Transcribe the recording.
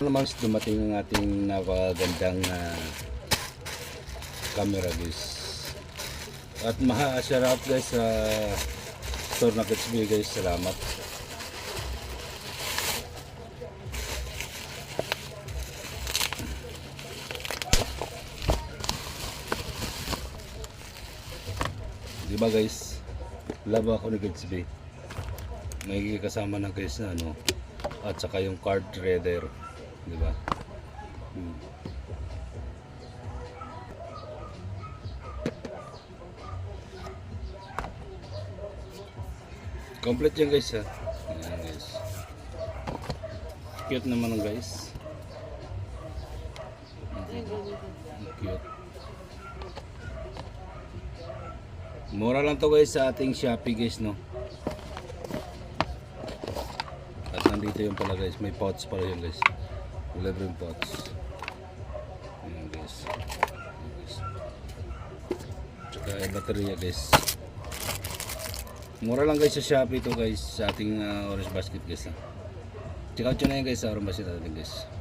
naman dumating ang ating napakagandang camera guys. At share out guys sa store na Kitsby guys. Salamat. Diba guys, laba ako ni Kitsby. May kasama na guys na ano, at saka yung card reader, diba? Complete yan guys ha. Ayan guys. Cute naman ang guys. Cute. Mura lang to guys sa ating Shopee guys, no. At nandito yung pala guys, may pots pala yun guys. Libreng pots. Ayan guys. Ayan guys. Tsaka baterya guys. Mura lang guys sa Shopee to guys, sa ating orange basket guys. Check out nyo na yan guys sa orange basket natin guys.